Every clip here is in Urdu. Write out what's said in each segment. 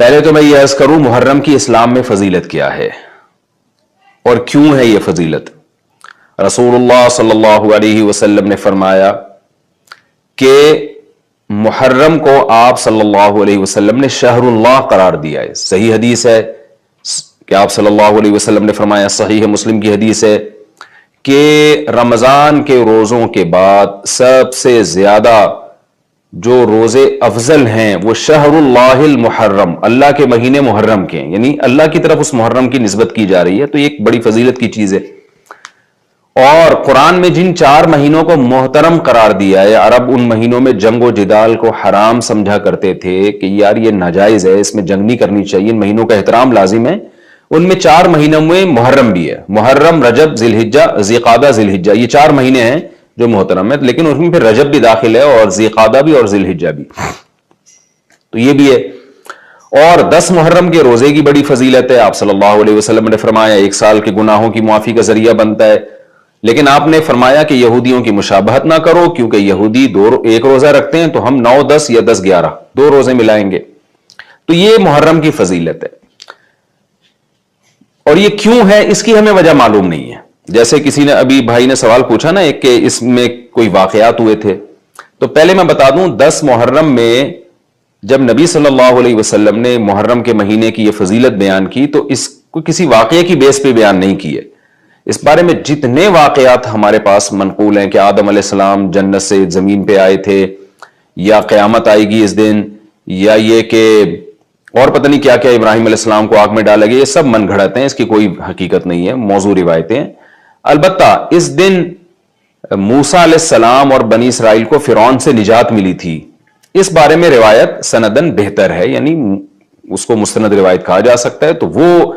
پہلے تو میں یہ عرض کروں محرم کی اسلام میں فضیلت کیا ہے اور کیوں ہے یہ فضیلت۔ رسول اللہ صلی اللہ علیہ وسلم نے فرمایا کہ محرم کو آپ صلی اللہ علیہ وسلم نے شہر اللہ قرار دیا ہے۔ صحیح حدیث ہے کہ آپ صلی اللہ علیہ وسلم نے فرمایا، صحیح مسلم کی حدیث ہے کہ رمضان کے روزوں کے بعد سب سے زیادہ جو روزے افضل ہیں وہ شہر اللہ المحرم، اللہ کے مہینے محرم کے ہیں، یعنی اللہ کی طرف اس محرم کی نسبت کی جا رہی ہے، تو یہ ایک بڑی فضیلت کی چیز ہے۔ اور قرآن میں جن 4 مہینوں کو محترم قرار دیا ہے، عرب ان مہینوں میں جنگ و جدال کو حرام سمجھا کرتے تھے کہ یار یہ ناجائز ہے، اس میں جنگ نہیں کرنی چاہیے، ان مہینوں کا احترام لازم ہے۔ ان میں 4 مہینوں میں محرم بھی ہے، محرم، رجب، ذی الحجہ، ذی قعدہ، ذی الحجہ، یہ 4 مہینے ہیں جو محترم ہے، لیکن اس میں پھر رجب بھی داخل ہے اور ذی قعدہ بھی اور ذی الحجہ بھی، تو یہ بھی ہے۔ اور 10 محرم کے روزے کی بڑی فضیلت ہے۔ آپ صلی اللہ علیہ وسلم نے فرمایا 1 سال کے گناہوں کی معافی کا ذریعہ بنتا ہے، لیکن آپ نے فرمایا کہ یہودیوں کی مشابہت نہ کرو، کیونکہ یہودی 1 روزہ رکھتے ہیں تو ہم 9، 10 یا 10، 11 2 روزے ملائیں گے، تو یہ محرم کی فضیلت ہے۔ اور یہ کیوں ہے اس کی ہمیں وجہ معلوم نہیں ہے۔ جیسے کسی نے ابھی بھائی نے سوال پوچھا نا ایک کہ اس میں کوئی واقعات ہوئے تھے، تو پہلے میں بتا دوں 10 محرم میں جب نبی صلی اللہ علیہ وسلم نے محرم کے مہینے کی یہ فضیلت بیان کی تو اس کو کسی واقعے کی بیس پہ بیان نہیں کی ہے۔ اس بارے میں جتنے واقعات ہمارے پاس منقول ہیں کہ آدم علیہ السلام جنت سے زمین پہ آئے تھے، یا قیامت آئے گی اس دن، یا یہ کہ اور پتہ نہیں کیا کیا ابراہیم علیہ السلام کو آگ میں ڈالا گیا، یہ سب من گھڑت ہیں، اس کی کوئی حقیقت نہیں ہے، موضوع روایتیں ہیں۔ البتہ اس دن موسیٰ علیہ السلام اور بنی اسرائیل کو فرعون سے نجات ملی تھی، اس بارے میں روایت سندن بہتر ہے، یعنی اس کو مستند روایت کہا جا سکتا ہے۔ تو وہ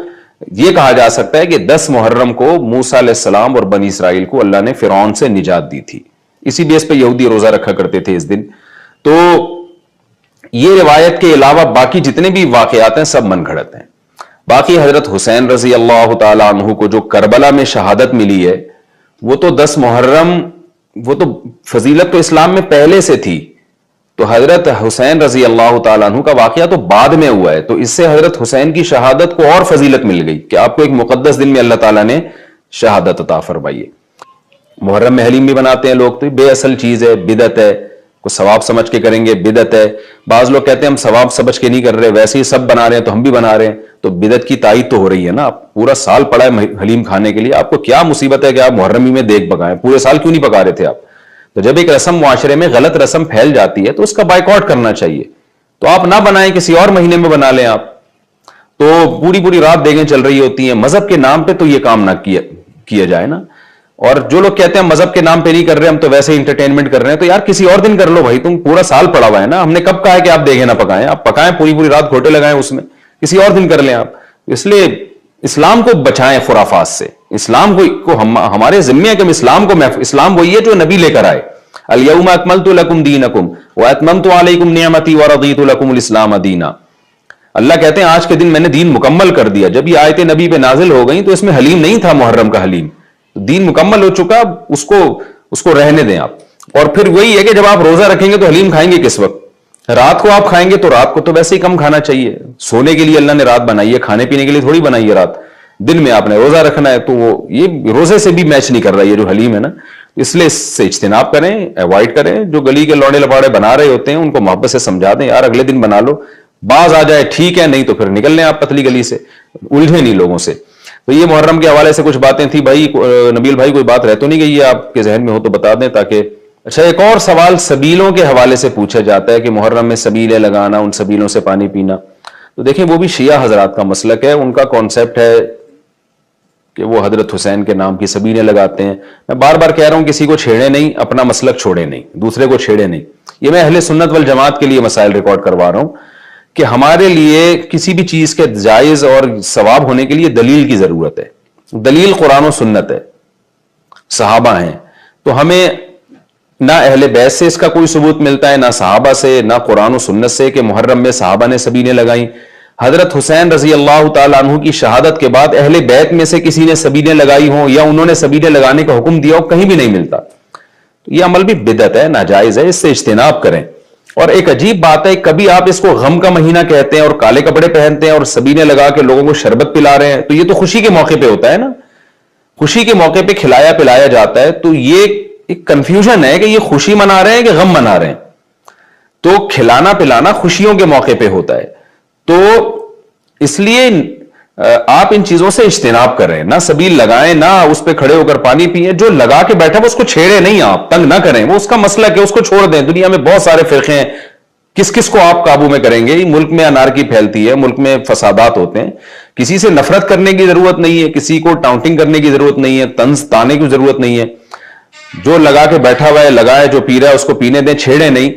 یہ کہا جا سکتا ہے کہ 10 محرم کو موسیٰ علیہ السلام اور بنی اسرائیل کو اللہ نے فرعون سے نجات دی تھی، اسی بیس پہ یہودی روزہ رکھا کرتے تھے اس دن۔ تو یہ روایت کے علاوہ باقی جتنے بھی واقعات ہیں سب من گھڑت ہیں۔ باقی حضرت حسین رضی اللہ تعالی عنہ کو جو کربلا میں شہادت ملی ہے، وہ تو 10 محرم، وہ تو فضیلت تو اسلام میں پہلے سے تھی، تو حضرت حسین رضی اللہ تعالیٰ عنہ کا واقعہ تو بعد میں ہوا ہے، تو اس سے حضرت حسین کی شہادت کو اور فضیلت مل گئی کہ آپ کو ایک مقدس دن میں اللہ تعالیٰ نے شہادت عطا فرمائی ہے۔ محرم میں حلیم بھی بناتے ہیں لوگ، تو بے اصل چیز ہے، بدعت ہے، کو ثواب سمجھ کے کریں گے بدعت ہے۔ بعض لوگ کہتے ہیں ہم ثواب سمجھ کے نہیں کر رہے، ویسے ہی سب بنا رہے ہیں تو ہم بھی بنا رہے ہیں، تو بدعت کی تائید تو ہو رہی ہے نا۔ آپ پورا سال پڑا ہے حلیم کھانے کے لیے، آپ کو کیا مصیبت ہے کہ آپ محرمی میں دیگ پکائیں؟ پورے سال کیوں نہیں پکا رہے تھے آپ؟ تو جب ایک رسم معاشرے میں غلط رسم پھیل جاتی ہے تو اس کا بائیکاٹ کرنا چاہیے، تو آپ نہ بنائیں، کسی اور مہینے میں بنا لیں آپ۔ تو پوری رات دیگیں چل رہی ہوتی ہیں، مذہب کے نام پہ تو یہ کام نہ کیا جائے نا۔ اور جو لوگ کہتے ہیں مذہب کے نام پہ نہیں کر رہے، ہم تو ویسے ہی انٹرٹینمنٹ کر رہے ہیں، تو یار کسی اور دن کر لو بھائی، تم پورا سال پڑا ہوا ہے نا، ہم نے کب کہا ہے کہ آپ دیگیں نہ پکائیں؟ آپ پکائیں، پوری رات گھوٹے لگائیں اس میں، کسی اور دن کر لیں آپ۔ اس لیے اسلام کو بچائیں خرافات سے، اسلام کو ہمارے ذمہ ہے کہ ہم اسلام وہی ہے جو نبی لے کر آئے، الیوم اکملت لکم دینکم واتممت علیکم نعمتی ورضیت لکم الاسلام دینا۔ اللہ کہتے ہیں آج کے دن میں نے دین مکمل کر دیا۔ جب یہ آیتیں نبی پہ نازل ہو گئیں تو اس میں حلیم نہیں تھا، محرم کا حلیم، دین مکمل ہو چکا، اس کو رہنے دیں آپ۔ اور پھر وہی ہے کہ جب آپ روزہ رکھیں گے تو حلیم کھائیں گے کس وقت؟ رات کو آپ کھائیں گے تو رات کو تو ویسے ہی کم کھانا چاہیے، سونے کے لیے اللہ نے رات بنائی ہے، کھانے پینے کے لیے تھوڑی بنائی ہے رات، دن میں آپ نے روزہ رکھنا ہے، تو وہ یہ روزے سے بھی میچ نہیں کر رہا یہ جو حلیم ہے نا۔ اس لیے اس سے اجتناب کریں، ایوائڈ کریں۔ جو گلی کے لوڑے لپاڑے بنا رہے ہوتے ہیں ان کو محبت سے سمجھا دیں، یار اگلے دن بنا لو، باز آ جائے ٹھیک ہے، نہیں تو پھر نکل لیں آپ پتلی گلی سے، الجھے نہیں لوگوں سے۔ تو یہ محرم کے حوالے سے کچھ باتیں تھیں بھائی۔ نبیل بھائی کوئی بات رہ تو نہیں گئی ہے آپ کے ذہن میں ہو تو بتا دیں تاکہ۔ اچھا، ایک اور سوال سبیلوں کے حوالے سے پوچھا جاتا ہے کہ محرم میں سبیلیں لگانا، ان سبیلوں سے پانی پینا، تو دیکھیں وہ بھی شیعہ حضرات کا مسلک ہے، ان کا کانسیپٹ ہے کہ وہ حضرت حسین کے نام کی سبیلیں لگاتے ہیں۔ میں بار بار کہہ رہا ہوں کسی کو چھیڑے نہیں، اپنا مسلک چھوڑے نہیں، دوسرے کو چھیڑے نہیں۔ یہ میں اہل سنت والجماعت کے لیے مسائل ریکارڈ کروا رہا ہوں کہ ہمارے لیے کسی بھی چیز کے جائز اور ثواب ہونے کے لیے دلیل کی ضرورت ہے۔ دلیل قرآن و سنت ہے، صحابہ ہیں، تو ہمیں نہ اہل بیت سے اس کا کوئی ثبوت ملتا ہے، نہ صحابہ سے، نہ قرآن و سنت سے کہ محرم میں صحابہ نے سبیلیں لگائیں۔ حضرت حسین رضی اللہ تعالیٰ عنہ کی شہادت کے بعد اہل بیت میں سے کسی نے سبیلیں لگائی ہوں یا انہوں نے سبیلیں لگانے کا حکم دیا ہو، کہیں بھی نہیں ملتا۔ تو یہ عمل بھی بدعت ہے، ناجائز ہے، اس سے اجتناب کریں۔ اور ایک عجیب بات ہے، کبھی آپ اس کو غم کا مہینہ کہتے ہیں اور کالے کپڑے پہنتے ہیں اور سبینے لگا کے لوگوں کو شربت پلا رہے ہیں، تو یہ تو خوشی کے موقع پہ ہوتا ہے نا، خوشی کے موقع پہ کھلایا پلایا جاتا ہے، تو یہ ایک کنفیوژن ہے کہ یہ خوشی منا رہے ہیں کہ غم منا رہے ہیں. تو کھلانا پلانا خوشیوں کے موقع پہ ہوتا ہے، تو اس لیے آپ ان چیزوں سے اجتناب کریں، نہ سبیل لگائیں، نہ اس پہ کھڑے ہو کر پانی پیئیں. جو لگا کے بیٹھا وہ اس کو چھیڑے نہیں، آپ تنگ نہ کریں، وہ اس کا مسلک ہے، اس کو چھوڑ دیں. دنیا میں بہت سارے فرقے ہیں، کس کس کو آپ قابو میں کریں گے؟ ملک میں انارکی پھیلتی ہے، ملک میں فسادات ہوتے ہیں. کسی سے نفرت کرنے کی ضرورت نہیں ہے، کسی کو ٹاؤنٹنگ کرنے کی ضرورت نہیں ہے، طنز تانے کی ضرورت نہیں ہے. جو لگا کے بیٹھا ہوا ہے لگائے، جو پی رہا ہے اس کو پینے دیں، چھیڑے نہیں.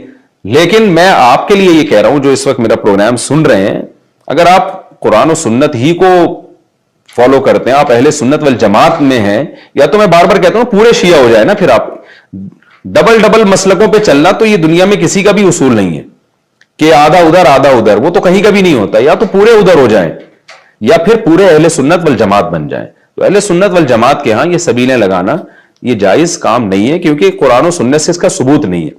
لیکن میں آپ کے لیے یہ کہہ رہا ہوں جو اس وقت میرا پروگرام سن رہے ہیں، اگر آپ قرآن و سنت ہی کو فالو کرتے ہیں، آپ اہل سنت والجماعت میں ہیں، یا تو میں بار بار کہتا ہوں پورے شیعہ ہو جائے نا، پھر آپ ڈبل مسلکوں پہ چلنا تو یہ دنیا میں کسی کا بھی اصول نہیں ہے کہ آدھا ادھر آدھا ادھر، وہ تو کہیں کا بھی نہیں ہوتا. یا تو پورے ادھر ہو جائیں یا پھر پورے اہل سنت والجماعت بن جائیں. تو اہل سنت والجماعت کے ہاں یہ سبیلیں لگانا یہ جائز کام نہیں ہے، کیونکہ قرآن و سنت سے اس کا ثبوت نہیں ہے.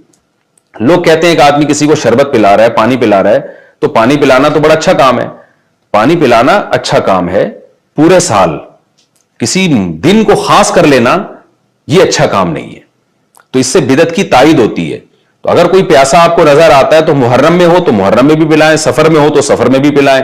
لوگ کہتے ہیں کہ آدمی کسی کو شربت پلا رہا ہے، پانی پلا رہا ہے، تو پانی پلانا تو بڑا اچھا کام ہے. پانی پلانا اچھا کام ہے، پورے سال کسی دن کو خاص کر لینا یہ اچھا کام نہیں ہے. تو اس سے بدعت کی تائید ہوتی ہے. تو اگر کوئی پیاسا آپ کو نظر آتا ہے تو محرم میں ہو تو محرم میں بھی پلائیں، سفر میں ہو تو سفر میں بھی پلائیں.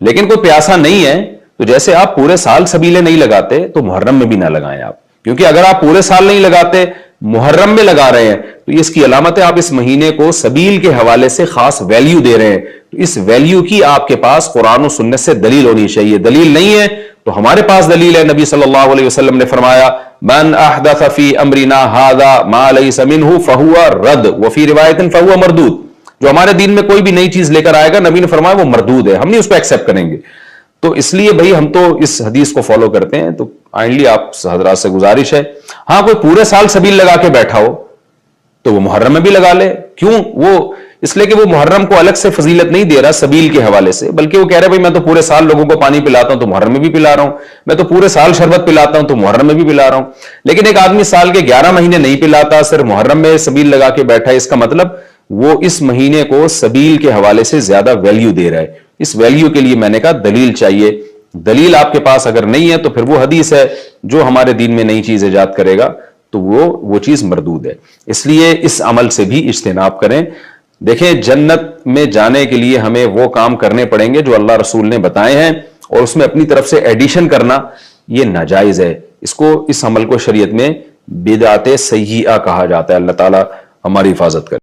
لیکن کوئی پیاسا نہیں ہے تو جیسے آپ پورے سال سبیلے نہیں لگاتے تو محرم میں بھی نہ لگائیں آپ. کیونکہ اگر آپ پورے سال نہیں لگاتے، محرم میں لگا رہے ہیں، تو اس کی علامت ہے آپ اس مہینے کو سبیل کے حوالے سے خاص ویلیو دے رہے ہیں. تو اس ویلیو کی آپ کے پاس قرآن و سنت سے دلیل ہونی چاہیے. دلیل نہیں ہے تو ہمارے پاس دلیل ہے. نبی صلی اللہ علیہ وسلم نے فرمایا من احدث فی امرنا ھذا ما لیس منہ فہو رد وفی روایت فہو مردود. جو ہمارے دین میں کوئی بھی نئی چیز لے کر آئے گا، نبی نے فرمایا وہ مردود ہے، ہم نہیں اس کو ایکسپٹ کریں گے. تو اس لیے بھائی ہم تو اس حدیث کو فالو کرتے ہیں. تو کائنڈلی آپ حضرات سے گزارش ہے، ہاں کوئی پورے سال سبیل لگا کے بیٹھا ہو تو وہ محرم میں بھی لگا لے. کیوں؟ وہ اس لیے کہ وہ محرم کو الگ سے فضیلت نہیں دے رہا سبیل کے حوالے سے، بلکہ وہ کہہ رہا ہے بھائی میں تو پورے سال لوگوں کو پانی پلاتا ہوں تو محرم میں بھی پلا رہا ہوں، میں تو پورے سال شربت پلاتا ہوں تو محرم میں بھی پلا رہا ہوں. لیکن ایک آدمی سال کے 11 مہینے نہیں پلاتا، صرف محرم میں سبیل لگا کے بیٹھا ہے، اس کا مطلب وہ اس مہینے کو سبیل کے حوالے سے زیادہ ویلیو دے رہا ہے. اس ویلیو کے لیے میں نے کہا دلیل چاہیے. دلیل آپ کے پاس اگر نہیں ہے تو پھر وہ حدیث ہے جو ہمارے دین میں نئی چیز ایجاد کرے گا تو وہ چیز مردود ہے. اس لیے اس عمل سے بھی اجتناب کریں. دیکھیں جنت میں جانے کے لیے ہمیں وہ کام کرنے پڑیں گے جو اللہ رسول نے بتائے ہیں، اور اس میں اپنی طرف سے ایڈیشن کرنا یہ ناجائز ہے. اس عمل کو شریعت میں بدعت سیئہ کہا جاتا ہے. اللہ تعالی ہماری حفاظت کرے.